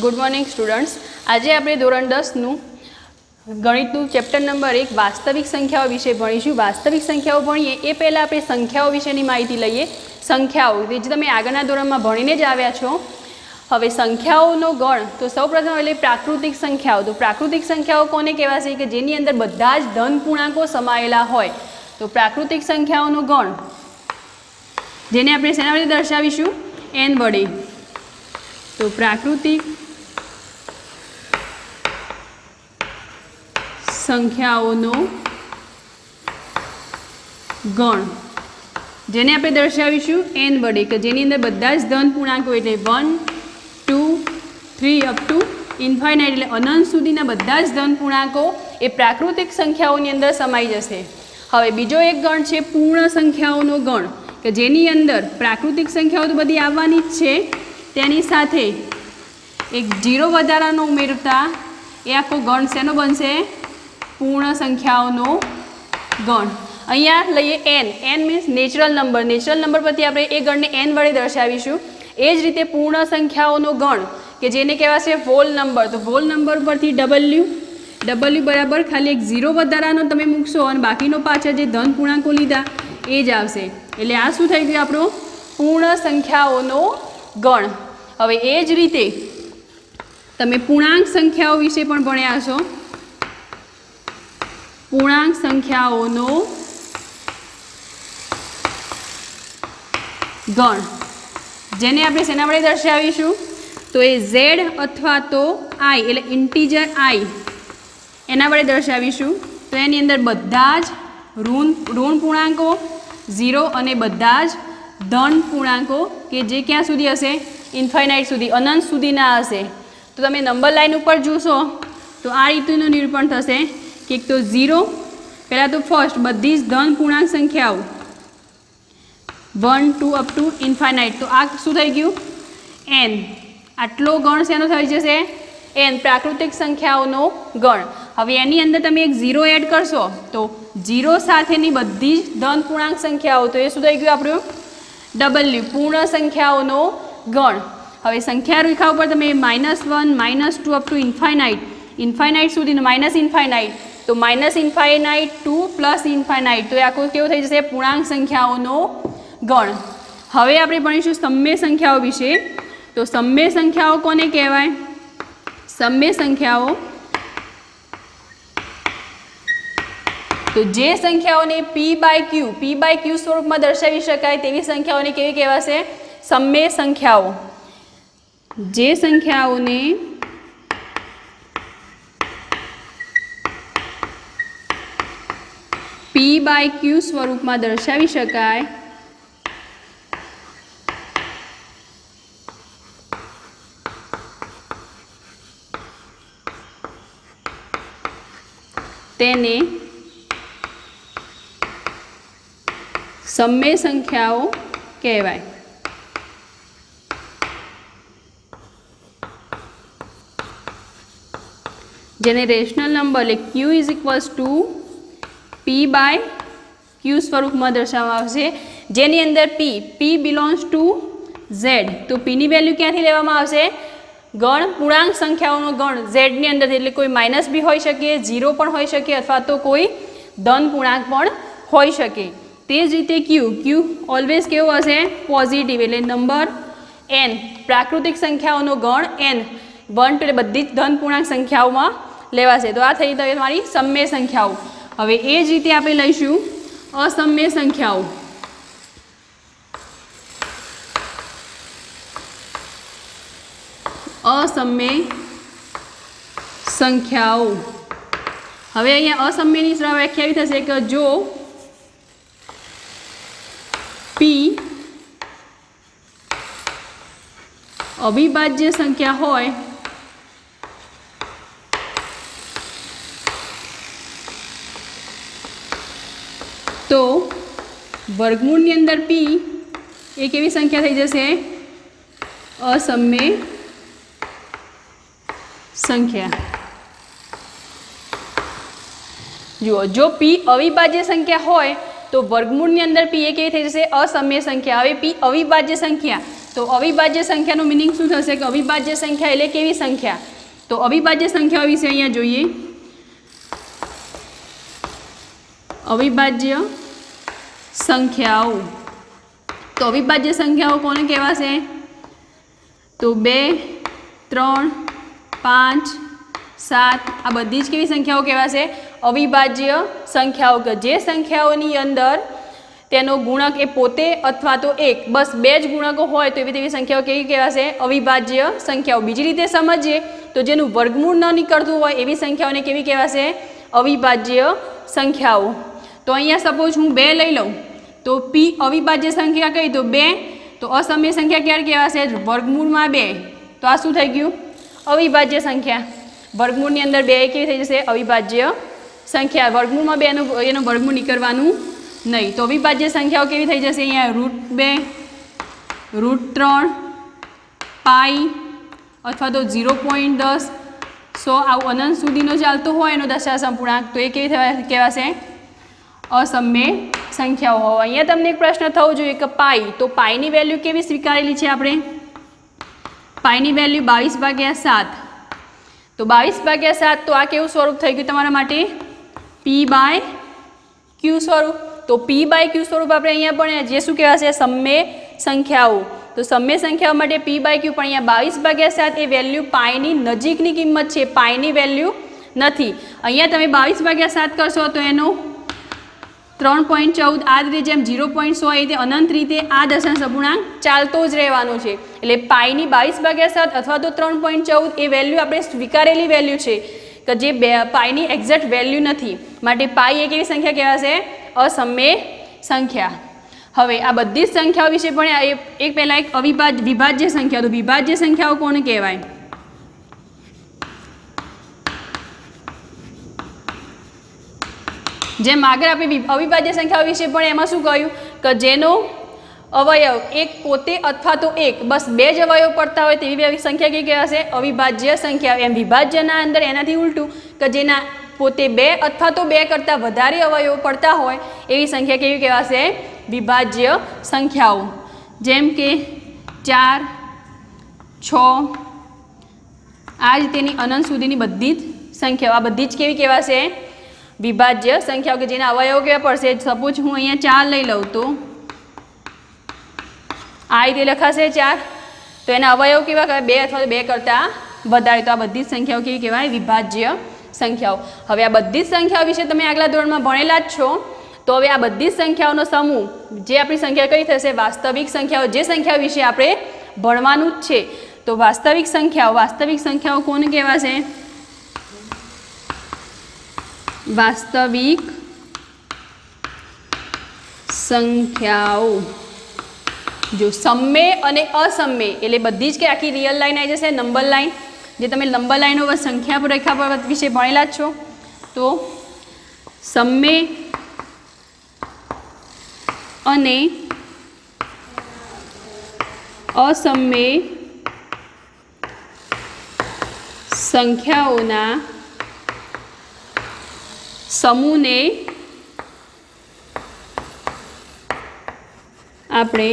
Good morning students. आज आप धोरण 10 गणितनु चैप्टर नंबर 1 वास्तविक संख्याओं विषय भणीशुं। वास्तविक संख्याओं भणीए ए पहला आपणे संख्याओं विशेनी माहिती लईए। संख्याओं जे तमे आगळना धोरणमां भणीने ज आव्या छो। हवे संख्याओनो गण तो सौप्रथम एटले प्राकृतिक संख्याओं। तो प्राकृतिक संख्याओं कोने कहेवाय के जेनी अंदर बधा ज धन पूर्णांको समायेला होय। तो प्राकृतिक संख्याओनो गण जेने आपणे शेना वडे दर्शावीशुं? n वडे। तो प्राकृतिक संख्याओनो गण जेने आपणे दर्शावीशुं n वडे के जेनी अंदर बधा ज धन पूर्णांको एटले 1 2 3 अप टू इन्फाइनाइट एटले अनंत सुधीना बधा ज धन पूर्णांको ए प्राकृतिक संख्याओनी अंदर समाई जशे। हवे बीजो एक गण छे पूर्ण संख्याओनो गण के जेनी अंदर प्राकृतिक संख्याओ तो बधी आववानी ज छे, तेनी साथे एक जीरो वधारानो उमेरता ए आखो गण शेनो बनशे? पूर्ण संख्याओनो गण। अहींया लईए n। n means natural number. Natural number परथी आपणे ए गणने n वडे दर्शावीशुं। ए ज रीते पूर्ण संख्याओनो गण के जेने कहेवाय होल नंबर। तो होल नंबर परथी w w बराबर खाली एक जीरो वधारानो तमे मूकशो अने बाकीनो पाछळ जे धन पूर्णांको लीधा ए ज आवशे। एटले आ शुं थई गयुं आपणो पूर्ण संख्याओनो गण। हवे ए ज रीते तमे पूर्णांक संख्याओ विषे पण भण्या हशो। पूर्णांक संख्याओनो गण जेने आपणे शेना वडे दर्शावीशुं? तो ए z अथवा तो i एटले इंटीजर i एना वडे दर्शावीशुं। तो एनी अंदर बधा ज ऋण पूर्णांको जीरो अने बधा ज धन पूर्णांको के जे क्यां सुधी हशे? इन्फाइनाइट सुधी, अनंत सुधीना हशे। तो तमे नंबर लाइन पर जोशो तो आ रीतनुं निरूपण थशे कि एक तो जीरो पहला तो फर्स्ट बधी ज धन पूर्णांक संख्याओं 1 2 अप टू इन्फाइनाइट। तो आ शुं थई गयुं? n। आटलो गण शेनो थई जशे? n प्राकृतिक संख्याओनो गण। हवे एनी अंदर तमे एक जीरो एड करशो तो जीरो साथेनी बधी ज धन पूर्णांक संख्याओं। तो ए शुं थई गयुं आपणुं? w पूर्ण संख्याओनो गण। हवे संख्या रेखा पर तमे -1 -2 अप टू इन्फाइनाइट सुधी माइनस इन्फाइनाइट। तो minus infinite two plus infinite. तो ए आखो केवो थई जशे? पूर्णांक संख्याओनो गण। हवे आपणे भणीशुं सम्य संख्याओं विषे। तो सम्य संख्याओं कोने कहेवाय? सम्य संख्याओं तो जे संख्याओने p बाय q स्वरूप में दर्शावी शकाय तेवी संख्याओने केवी कहेवाशे? सम्य संख्याओं। जे संख्याओने p बाय q स्वरूप में दर्शावी शकाय तेने सम्य संख्याओं कहेवाय। जेने रेशनल नंबर એટલે q is equals to p by q स्वरूप में दर्शाववामां आवशे। जेनी अंदर p बिलोंग्स टू z। तो p नी वेल्यू क्यांथी लेवामां आवशे? गण पूर्णांक संख्याओनो गण z नी अंदर એટલે कोई माइनस भी होई शके, जीरो पण होई शके अथवा तो कोई धन पूर्णांक पण होई शके। तेज रीते q ऑलवेज केवो हशे? पॉजिटिव एटले नंबर n प्राकृतिक संख्याओनो गण n 1 टू बधी ज धन पूर्णांक संख्याओमां लेवाशे। तो आ थई तमारी सम्य संख्याओं। हवे ए ज रीते आपणे लईशुं असम्य संख्याओं। असम्य संख्याओं हवे अहींया असम्यनी व्याख्या एवी थशे के जो p अविभाज्य संख्या होय तो वर्गमूळनी अंदर p एक एवी संख्या थई जशे? असम्य संख्या। जुओ जो p अविभाज्य संख्या होय तो वर्गमूळनी अंदर p एक थई जशे? असम्य संख्या। हवे p अविभाज्य संख्या तो अविभाज्य संख्याનું मीनिंग શું થશે કે અવિભાજ્ય સંખ્યા એટલે કેવી સંખ્યા? તો અવિભાજ્ય સંખ્યાઓ વિશે અહીંયા જોઈએ. અવિભાજ્ય સંખ્યાઓ, તો અવિભાજ્ય સંખ્યાઓ કોને કહેવાશે? તો 2, 3, 5, 7 આ બધી જ કેવી સંખ્યાઓ કહેવાશે? અવિભાજ્ય સંખ્યાઓ. કે જે સંખ્યાઓની અંદર તેનો ગુણક એ પોતે અથવા તો એક, બસ બે જ ગુણકો હોય તો એવી તેવી સંખ્યાઓ કેવી કહેવાશે? અવિભાજ્ય સંખ્યાઓ. બીજી રીતે સમજીએ તો જેનું વર્ગમૂળ ન નીકળતું હોય એવી સંખ્યાઓને કેવી કહેવાશે? અવિભાજ્ય સંખ્યાઓ. તો અહીંયા સપોઝ હું 2 લઈ લઉં તો પી અવિભાજ્ય સંખ્યા કઈ? તો 2. તો અસમય સંખ્યા ક્યારે કહેવાશે? વર્ગમૂળમાં 2. તો આ શું થઈ ગયું? અવિભાજ્ય સંખ્યા. વર્ગમૂળની અંદર 2 કેવી થઈ જશે? અવિભાજ્ય સંખ્યા. વર્ગમૂળમાં 2 એનું વર્ગમૂળ નીકળવાનું નહીં. તો અવિભાજ્ય સંખ્યાઓ કેવી થઈ જશે? અહીંયા √2, √3, પાઈ અથવા તો 0.10, 100 આવું અનંત સુધીનો ચાલતો હોય એનો દશાંશ અપૂર્ણાંક, તો એ કેવી કહેવાશે? અસમય સંખ્યાઓ. અહીંયા તમને એક પ્રશ્ન થવો જોઈએ કે પાઈ, તો પાઈની વેલ્યુ કેવી સ્વીકારેલી છે આપણે? પાઈની વેલ્યુ 22/7. તો 22/7 તો આ કેવું સ્વરૂપ થઈ ગયું તમારા માટે? p/q સ્વરૂપ. તો p/q સ્વરૂપ આપણે અહીંયા પણ જે શું કહેવાશે? સમય સંખ્યાઓ. તો સમય સંખ્યાઓ માટે p/q પણ અહીંયા 22/7 એ વેલ્યુ પાઈની નજીકની કિંમત છે, પાઈની વેલ્યુ નથી. અહીંયા તમે 22/7 કરશો તો એનો 3.14 આ રીતે જેમ 0.100 એ રીતે અનંત રીતે આ દશાંશ અપૂર્ણાંક ચાલતો જ રહેવાનો છે. એટલે પાઈની 22/7 અથવા તો 3.14 એ વેલ્યુ આપણે સ્વીકારેલી વેલ્યુ છે કે જે પાઈની એક્ઝેક્ટ વેલ્યુ નથી. માટે પાઈ એ કેવી સંખ્યા કહેવાશે? અસમય સંખ્યા. હવે આ બધી જ સંખ્યાઓ વિશે પણ એક પહેલાં એક વિભાજ્ય સંખ્યા. તો વિભાજ્ય સંખ્યાઓ કોને કહેવાય? જેમ આગળ આપણે અવિભાજ્ય સંખ્યાઓ વિશે પણ એમાં શું કહ્યું કે જેનો અવયવ એક પોતે અથવા તો એક, બસ 2 જ અવયવ પડતા હોય તેવી સંખ્યા કેવી કહેવાશે? અવિભાજ્ય સંખ્યા. એમ વિભાજ્યના અંદર એનાથી ઉલટું કે જેના પોતે 2 અથવા તો 2 કરતાં વધારે અવયવો પડતા હોય એવી સંખ્યા કેવી કહેવાશે? વિભાજ્ય સંખ્યાઓ. જેમ કે 4, 6 આ રીતેની અનંત સુધીની બધી જ સંખ્યાઓ, આ બધી જ કેવી કહેવાશે? વિભાજ્ય સંખ્યાઓ. કે જેના અવયવો કેવા પડશે? સપોઝ હું અહીંયા 4 લઈ લઉં તો આ રીતે લખાશે 4. તો એના અવયવ કેવા કહેવાય? 2 અથવા તો 2 કરતાં વધારે. તો આ બધી જ સંખ્યાઓ કેવી કહેવાય? વિભાજ્ય સંખ્યાઓ. હવે આ બધી જ સંખ્યાઓ વિશે તમે આગલા ધોરણમાં ભણેલા જ છો. તો હવે આ બધી જ સંખ્યાઓનો સમૂહ જે આપણી સંખ્યા કઈ થશે? વાસ્તવિક સંખ્યાઓ. જે સંખ્યાઓ વિશે આપણે ભણવાનું જ છે. તો વાસ્તવિક સંખ્યાઓ કોને કહેવાશે? વાસ્તવિક સંખ્યાઓ. જો સમય અને અસમય એટલે બધી જ કે આખી રિયલ લાઈન આવી જશે, નંબર લાઈન. જે તમે નંબર લાઈનો સંખ્યા પર રેખા પર વિશે ભણેલા જ છો. તો સમય અને અસમય સંખ્યાઓના સમૂહને આપણે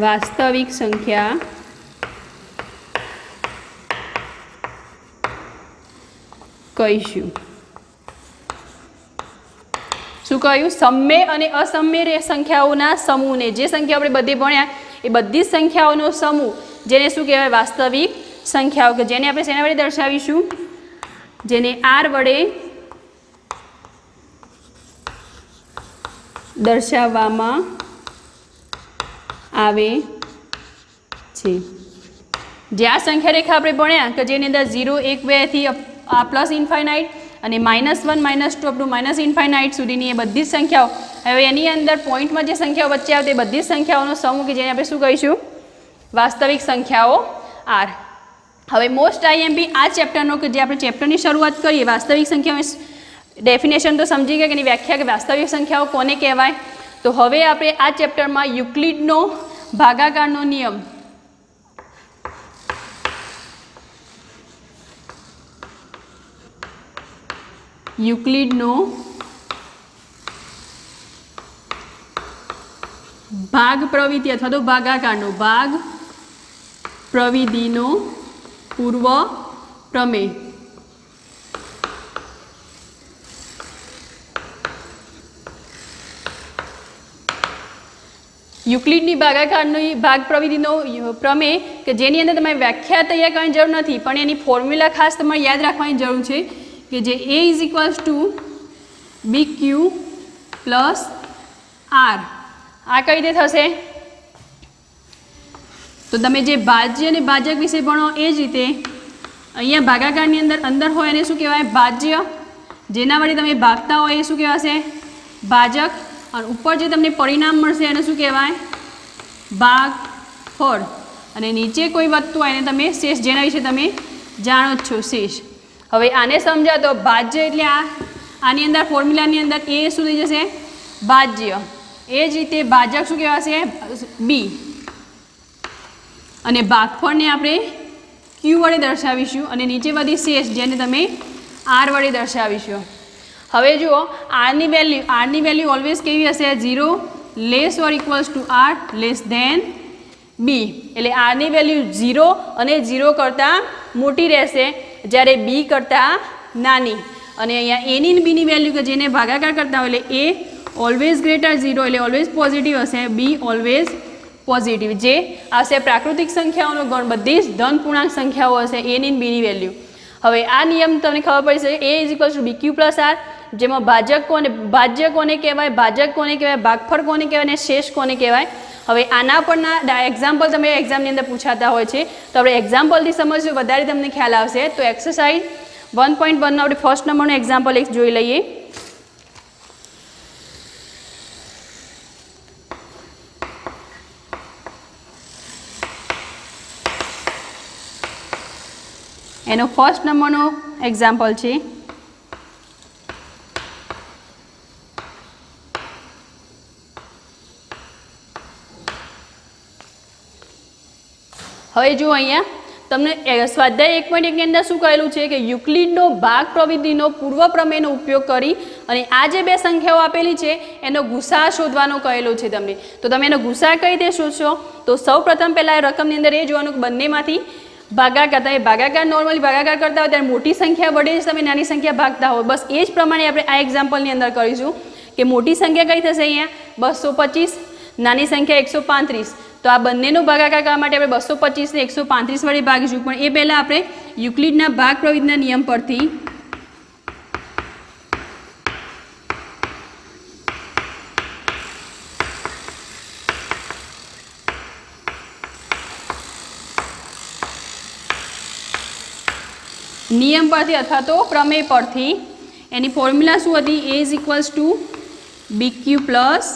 વાસ્તવિક સંખ્યા કહીશું. શું કહ્યું? સમય અને અસમય સંખ્યાઓના સમૂહને, જે સંખ્યાઓ આપણે બધી ભણ્યા એ બધી જ સંખ્યાઓનો સમૂહ જેને શું કહેવાય? વાસ્તવિક સંખ્યાઓ. કે જેને આપણે શેના વડે દર્શાવીશું? જેને R વડે દર્શાવવામાં આવે છે. જે આ સંખ્યા રેખા આપણે ભણ્યા કે જેની અંદર 0, 1, 2 થી પ્લસ ઇન્ફાઇનાઇટ અને -1, -2 અપ ટુ -ઇન્ફાઇનાઇટ સુધીની એ બધી જ સંખ્યાઓ. હવે એની અંદર પોઈન્ટમાં જે સંખ્યાઓ વચ્ચે આવે તે બધી જ સંખ્યાઓનો સમૂહ કે જેને આપણે શું કહીશું? વાસ્તવિક સંખ્યાઓ R. હવે મોસ્ટ આઈએમપી આ ચેપ્ટરનો કે જે આપણે ચેપ્ટરની શરૂઆત કરીએ, વાસ્તવિક સંખ્યાઓ ડેફિનેશન તો સમજી ગયા કે એની વ્યાખ્યા કે વાસ્તવિક સંખ્યાઓ કોને કહેવાય. તો હવે આપણે આ ચેપ્ટરમાં યુક્લિડનો ભાગાકારનો નિયમ ભાગ પ્રવિધિ અથવા તો ભાગાકારનો ભાગ પ્રવિધિનો પૂર્વ પ્રમેય. યુક્લિડની ભાગાકારની ભાગ પ્રવિધિનો પ્રમેય કે જેની અંદર તમારે વ્યાખ્યા તૈયાર કરવાની જરૂર નથી, પણ એની ફોર્મ્યુલા ખાસ તમારે યાદ રાખવાની જરૂર છે કે જે A is equals to BQ plus R. આ કઈ રીતે થશે? તો તમે જે ભાજ્ય અને ભાજક વિશે ભણો એ જ રીતે અહીંયા ભાગાકારની અંદર હોય એને શું કહેવાય? ભાજ્ય. જેના વડે તમે ભાગતા હોય એ શું કહેવાશે? ભાજક. અને ઉપર જે તમને પરિણામ મળશે એને શું કહેવાય? ભાગફળ. અને નીચે કોઈ વધતું હોય એને તમે શેષ, જેના વિશે તમે જાણો જ છો, શેષ. હવે આને સમજાવો તો ભાજ્ય એટલે આની અંદર ફોર્મ્યુલાની અંદર એ શું થઈ જશે? ભાજ્ય. એ જ રીતે ભાજક શું કહેવાશે? બી. અને ભાગફળને આપણે ક્યુ વડે દર્શાવીશું અને નીચે બધી શેષ જેને તમે આર વડે દર્શાવીશું. હવે જુઓ આરની વેલ્યુ ઓલવેઝ કેવી હશે? 0 less or equals to R less than B. એટલે આરની વેલ્યુ 0 અને 0 કરતાં મોટી રહેશે, જ્યારે બી કરતાં નાની. અને અહીંયા એની અને બીની વેલ્યુ કે જેને ભાગાકાર કરતા હોય એટલે એ ઓલવેઝ ગ્રેટર 0 એટલે ઓલવેઝ પોઝિટિવ હશે, બી ઓલવેઝ પોઝિટિવ. જે આવશે પ્રાકૃતિક સંખ્યાઓનો ગણ, બધી જ ધન પૂર્ણાંક સંખ્યાઓ હશે એની અને બીની વેલ્યુ. હવે આ નિયમ તમને ખબર પડી છે. A is equals to BQ plus R, જેમાં ભાજ્ય કોને કહેવાય, ભાજક કોને કહેવાય, ભાગફળ કોને કહેવાય અને શેષ કોને કહેવાય. હવે આના પરના એક્ઝામ્પલ તમે એક્ઝામની અંદર પૂછાતા હોય છે, તો આપણે એક્ઝામ્પલથી સમજશું વધારે તમને ખ્યાલ આવશે. તો એક્સરસાઇઝ 1.1 નો આપણે ફર્સ્ટ નંબરનો એક્ઝામ્પલ એક જોઈ લઈએ. એનો ફર્સ્ટ નંબરનો એક્ઝામ્પલ છે હવે જુઓ અહીંયા તમને સ્વાધ્યાય 1.1 ની અંદર શું કહેલું છે કે યુક્લિડનો ભાગ પ્રવિધિનો પૂર્વ પ્રમેયનો ઉપયોગ કરી અને આ જે બે સંખ્યાઓ આપેલી છે એનો ગુસા શોધવાનો કહેલો છે તમને. તો તમે એનો ગુસા કઈ રીતે શોધશો? તો સૌ પ્રથમ પહેલાં રકમની અંદર એ જોવાનું કે બંનેમાંથી ભાગાકાર, તમે ભાગાકાર નોર્મલી ભાગાકાર કરતા હોય ત્યારે મોટી સંખ્યા વડે જ તમે નાની સંખ્યા ભાગતા હોય. બસ એ જ પ્રમાણે આપણે આ એક્ઝામ્પલની અંદર કરીશું કે મોટી સંખ્યા કઈ થશે? અહીંયા 225, નાની સંખ્યા 135. તો આ બંનેનો ભાગાકાર કરવા માટે આપણે 225 ને 135 વડે ભાગીશું. પણ એ પહેલાં આપણે યુક્લિડના ભાગ પ્રવિધિના નિયમ પરથી અથવા તો પ્રમેય પરથી એની ફોર્મ્યુલા શું હતી? A is equals to BQ plus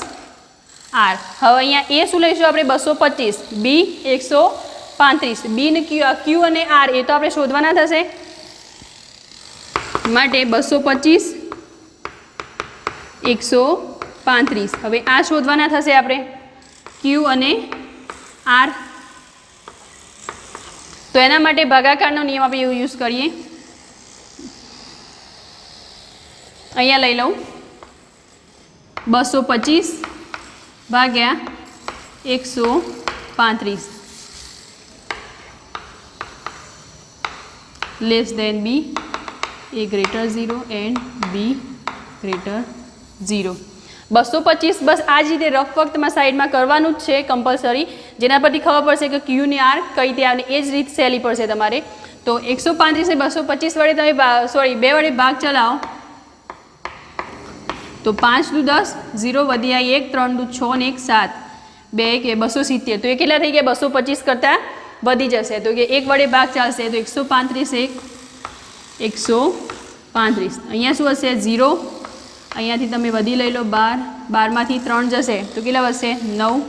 R. હવે અહીંયા એ શું લઈશું આપણે? 225, બી 135. બી ને ક્યુ અને આર એ તો આપણે શોધવાના થશે, માટે 225 135. હવે આ શોધવાના થશે આપણે ક્યુ અને આર. તો એના માટે ભાગાકારનો નિયમ આપણે યુઝ કરીએ. અહીંયા લઈ લઉં 225 ભાગ્યા 135 less than b, a greater 0 and b greater 0. 225 બસ આ જ રીતે રફ વખતમાં સાઈડમાં કરવાનું જ છે કમ્પલસરી, જેના પરથી ખબર પડશે કે ક્યુ ની આર કઈ રીતે આવે એ જ રીત સહેલી પડશે તમારે. તો 135 ને 225 વડે તમે 2 વડે ભાગ ચલાવો તો 5 દુ 10, 0 વધી આવી 1, 3 દુ 6 ને 1 7, 2 કે 270. તો એ કેટલા થઈ ગયા? 225 કરતાં વધી જશે. તો કે 1 વડે ભાગ ચાલશે તો 135 135. અહીંયા શું હશે? 0. અહીંયાથી તમે વધી લઈ લો 12, 12માંથી 3 જશે તો કેટલા વધશે? 9,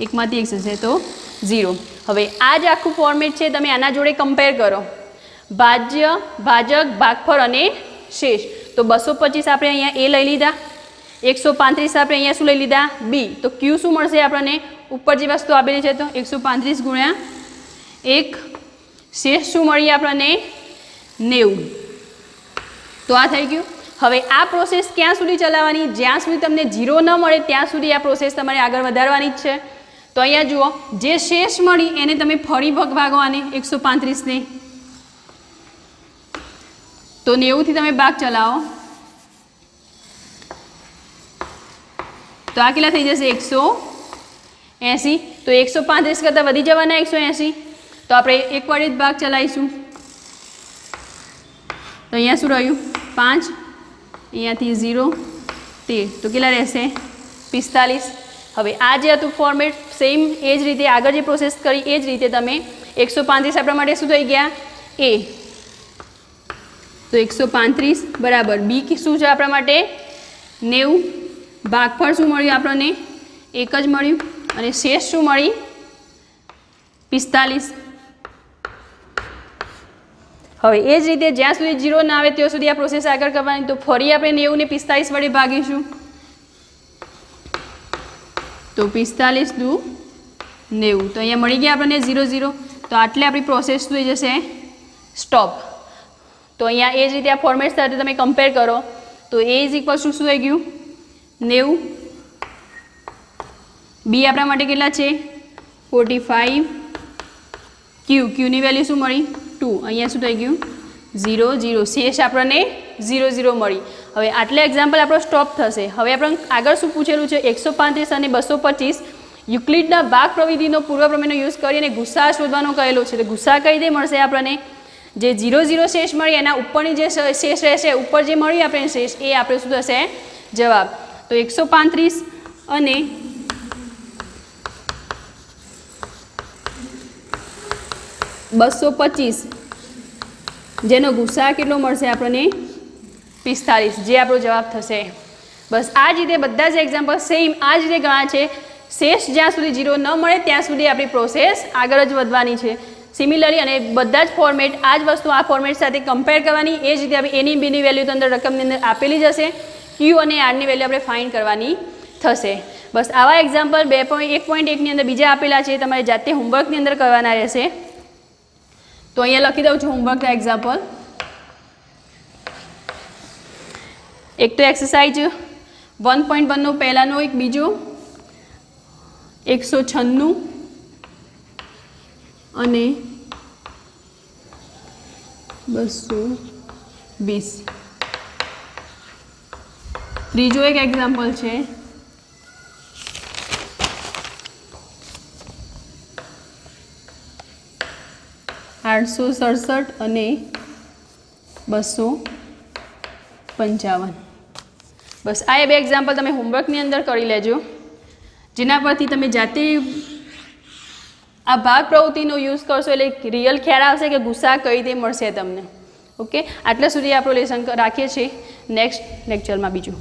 1માંથી 1 જશે તો 0. હવે આ જ આખું ફોર્મેટ છે, તમે આના જોડે કમ્પેર કરો. ભાજ્ય, ભાજક, ભાગફળ અને શેષ. તો 225 આપણે અહીંયા એ લઈ લીધા, 135 આપણે અહીંયા શું લઈ લીધા? બી. તો ક્યુ શું મળશે આપણને? ઉપર જે વસ્તુ આપેલી છે તો 135 ગુણ્યા 1, શેષ શું મળી આપણને? 90. તો આ થઈ ગયું. હવે આ પ્રોસેસ ક્યાં સુધી ચલાવવાની? જ્યાં સુધી તમને 0 ન મળે ત્યાં સુધી આ પ્રોસેસ તમારે આગળ વધારવાની જ છે. તો અહીંયા જુઓ, જે શેષ મળી એને તમે ફરી ભાગો આને 135ને. તો 90થી તમે ભાગ ચલાવો તો આ કેટલા થઈ જશે? 180. તો 135 કરતાં વધી જવાના 180. તો આપણે એક વડે જ ભાગ ચલાવીશું. તો અહીંયા શું રહ્યું? 5. અહીંયાથી 0 13. તો કેટલા રહેશે? 45. હવે આ જે હતું ફોર્મેટ સેમ એ જ રીતે આગળ જે પ્રોસેસ કરી એ જ રીતે તમે 135 આપણા માટે શું થઈ ગયા? A. તો 135 બરાબર B શું છે આપણા માટે? 90. ભાગફળ શું મળ્યું આપણને? 1 જ મળ્યું. અને શેષ શું મળી? 45. હવે એ જ રીતે જ્યાં સુધી 0 ના આવે ત્યાં સુધી આ પ્રોસેસ આગળ કરવાની. તો ફરી આપણે 90 ને 45 વડે ભાગીશું. તો 45 દુ 90. તો અહીંયા મળી ગયા આપણને 0 0. તો આટલે આપણી પ્રોસેસ થઈ જશે સ્ટોપ. તો અહીંયા એ જ રીતે આ ફોર્મેટ સાથે તમે કમ્પેર કરો તો A ઇઝ ઇક્વલ ટુ શું થઈ ગયું? 90. B આપણા માટે કેટલા છે? 45. Qની વેલ્યુ શું મળી? 2. અહીંયા શું થઈ ગયું? 0 0. શેષ આપણને 0 0 મળી. હવે આટલે એક્ઝામ્પલ આપણો સ્ટોપ થશે. હવે આપણે આગળ શું પૂછેલું છે? 135 અને 225 યુક્લિડના ભાગ પ્રવિધિનો પૂર્વ પ્રમેયનો યુઝ કરીને ગુસા શોધવાનો કહેલો છે. તો ગુસા કઈ રીતે મળશે આપણને? જે 0 0 શેષ મળી એના ઉપરની જે શેષ રહેશે, ઉપર જે મળી આપણે શેષ, એ આપણે શું થશે? જવાબ. તો 135 અને 225 જેનો ગુસા કેટલો મળશે આપણને? 45. જે આપણો જવાબ થશે. બસ આ જ રીતે બધા જ એક્ઝામ્પલ સેમ આ જ રીતે ગણા છે. શેષ જ્યાં સુધી 0 ન મળે ત્યાં સુધી આપણી પ્રોસેસ આગળ જ વધવાની છે. સિમિલરલી અને બધા જ ફોર્મેટ આ જ વસ્તુ આ ફોર્મેટ સાથે કમ્પેર કરવાની. એ જ રીતે આપણે એની બીની વેલ્યુ તો અંદર રકમની અંદર આપેલી જ હશે. Q અને Rની વેલ્યુ આપણે ફાઇન્ડ કરવાની થશે. બસ આવા એક્ઝામ્પલ 1.1ની અંદર બીજા આપેલા છે, તમારે જાતે હોમવર્કની અંદર કરવાના રહેશે. તો અહીંયા લખી દઉં છું હોમવર્કના એક્ઝામ્પલ. એક તો એક્સરસાઇઝ 1.1 નો પહેલાંનો એક, બીજો 196 અને 220. ત્રીજો એક એક્ઝામ્પલ છે 867 અને 255. બસ આ બે એક્ઝામ્પલ તમે હોમવર્કની અંદર કરી લેજો, જેના પરથી તમે જાતે આ ભાગ પ્રવૃત્તિનો યુઝ કરશો એટલે રિયલ ખ્યાલ આવશે કે ગુસા કઈ રીતે મળશે તમને. ઓકે, આટલા સુધી આપણો લેસન રાખીએ છીએ. નેક્સ્ટ લેક્ચરમાં બીજું.